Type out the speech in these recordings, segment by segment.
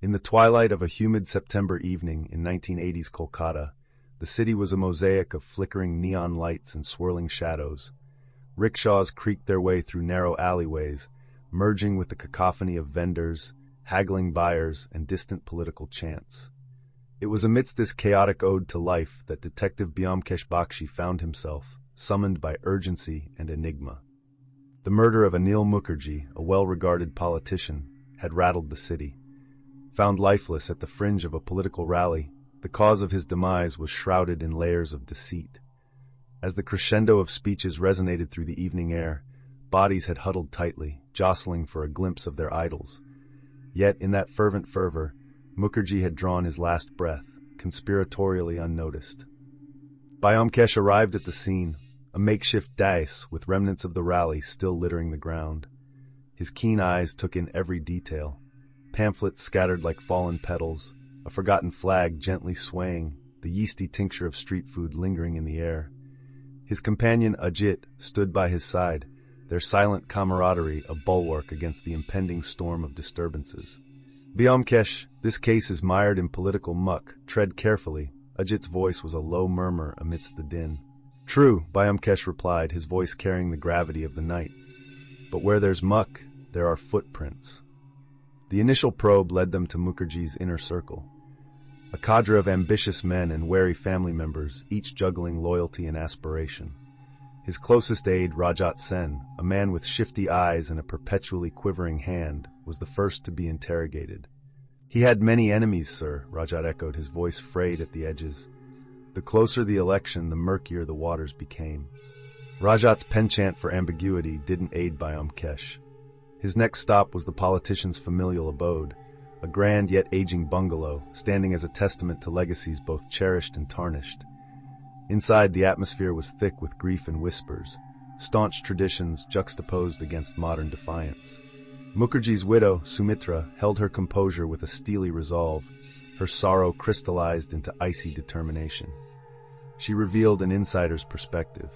In the twilight of a humid September evening in 1980s Kolkata, the city was a mosaic of flickering neon lights and swirling shadows. Rickshaws creaked their way through narrow alleyways, merging with the cacophony of vendors, haggling buyers, and distant political chants. It was amidst this chaotic ode to life that Detective Byomkesh Bakshi found himself, summoned by urgency and enigma. The murder of Anil Mukherjee, a well-regarded politician, had rattled the city. Found lifeless at the fringe of a political rally, the cause of his demise was shrouded in layers of deceit. As the crescendo of speeches resonated through the evening air, bodies had huddled tightly, jostling for a glimpse of their idols. Yet in that fervent fervor, Mukherjee had drawn his last breath, conspiratorially unnoticed. Byomkesh arrived at the scene, a makeshift dais with remnants of the rally still littering the ground. His keen eyes took in every detail. Pamphlets scattered like fallen petals, a forgotten flag gently swaying, the yeasty tincture of street food lingering in the air. His companion Ajit stood by his side, their silent camaraderie a bulwark against the impending storm of disturbances. Byomkesh, this case is mired in political muck. Tread carefully. Ajit's voice was a low murmur amidst the din. True, Byomkesh replied, his voice carrying the gravity of the night. But where there's muck, there are footprints. The initial probe led them to Mukherjee's inner circle. A cadre of ambitious men and wary family members, each juggling loyalty and aspiration. His closest aide, Rajat Sen, a man with shifty eyes and a perpetually quivering hand, was the first to be interrogated. He had many enemies, sir, Rajat echoed, his voice frayed at the edges. The closer the election, the murkier the waters became. Rajat's penchant for ambiguity didn't aid Byomkesh. His next stop was the politician's familial abode, a grand yet aging bungalow, standing as a testament to legacies both cherished and tarnished. Inside, the atmosphere was thick with grief and whispers, staunch traditions juxtaposed against modern defiance. Mukherjee's widow, Sumitra, held her composure with a steely resolve, her sorrow crystallized into icy determination. She revealed an insider's perspective,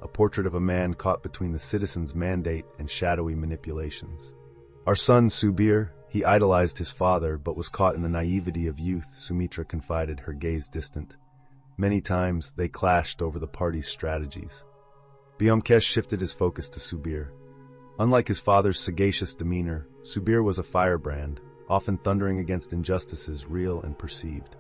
a portrait of a man caught between the citizen's mandate and shadowy manipulations. Our son, Subir, he idolized his father, but was caught in the naivety of youth, Sumitra confided, her gaze distant. Many times, they clashed over the party's strategies. Byomkesh shifted his focus to Subir. Unlike his father's sagacious demeanor, Subir was a firebrand, often thundering against injustices real and perceived.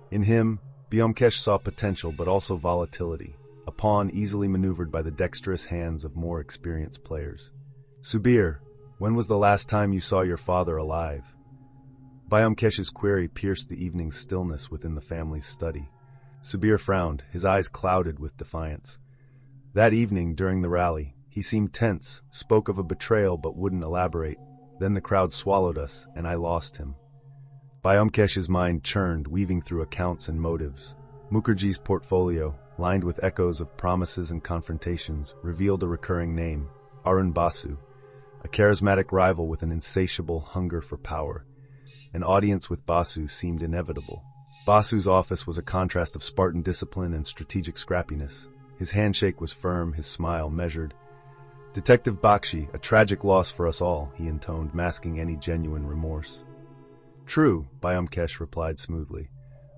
In him, Byomkesh saw potential but also volatility, a pawn easily maneuvered by the dexterous hands of more experienced players. Subir, when was the last time you saw your father alive? Byomkesh's query pierced the evening's stillness within the family's study. Subir frowned, his eyes clouded with defiance. That evening, during the rally, he seemed tense, spoke of a betrayal but wouldn't elaborate. Then the crowd swallowed us, and I lost him. Byomkesh's mind churned, weaving through accounts and motives. Mukherjee's portfolio, lined with echoes of promises and confrontations, revealed a recurring name, Arun Basu, a charismatic rival with an insatiable hunger for power. An audience with Basu seemed inevitable. Basu's office was a contrast of Spartan discipline and strategic scrappiness. His handshake was firm, his smile measured. Detective Bakshi, a tragic loss for us all, he intoned, masking any genuine remorse. True, Byomkesh replied smoothly,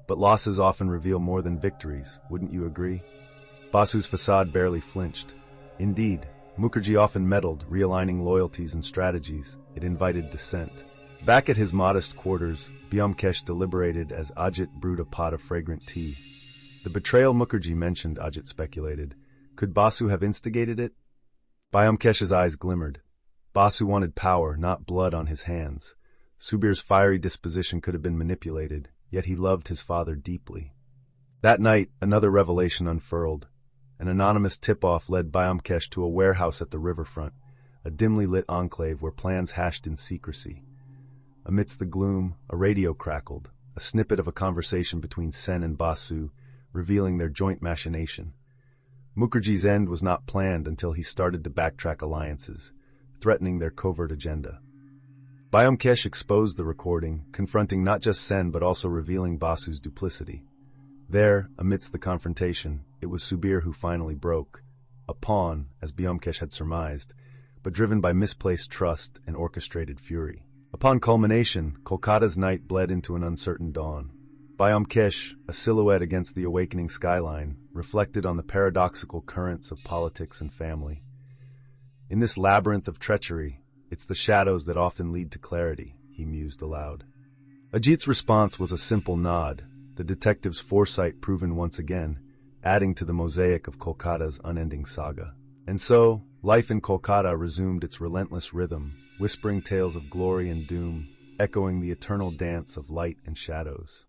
but losses often reveal more than victories, wouldn't you agree? Basu's facade barely flinched. Indeed, Mukherjee often meddled, realigning loyalties and strategies. It invited dissent. Back at his modest quarters, Byomkesh deliberated as Ajit brewed a pot of fragrant tea. The betrayal Mukherjee mentioned, Ajit speculated. Could Basu have instigated it? Byomkesh's eyes glimmered. Basu wanted power, not blood on his hands. Subir's fiery disposition could have been manipulated, yet he loved his father deeply. That night, another revelation unfurled. An anonymous tip-off led Byomkesh to a warehouse at the riverfront, a dimly lit enclave where plans hashed in secrecy. Amidst the gloom, a radio crackled, a snippet of a conversation between Sen and Basu, revealing their joint machination. Mukherjee's end was not planned until he started to backtrack alliances, threatening their covert agenda. Byomkesh exposed the recording, confronting not just Sen but also revealing Basu's duplicity. There, amidst the confrontation, it was Subir who finally broke, a pawn, as Byomkesh had surmised, but driven by misplaced trust and orchestrated fury. Upon culmination, Kolkata's night bled into an uncertain dawn. Byomkesh, a silhouette against the awakening skyline, reflected on the paradoxical currents of politics and family. In this labyrinth of treachery, it's the shadows that often lead to clarity, he mused aloud. Ajit's response was a simple nod, the detective's foresight proven once again, adding to the mosaic of Kolkata's unending saga. And so, life in Kolkata resumed its relentless rhythm, whispering tales of glory and doom, echoing the eternal dance of light and shadows.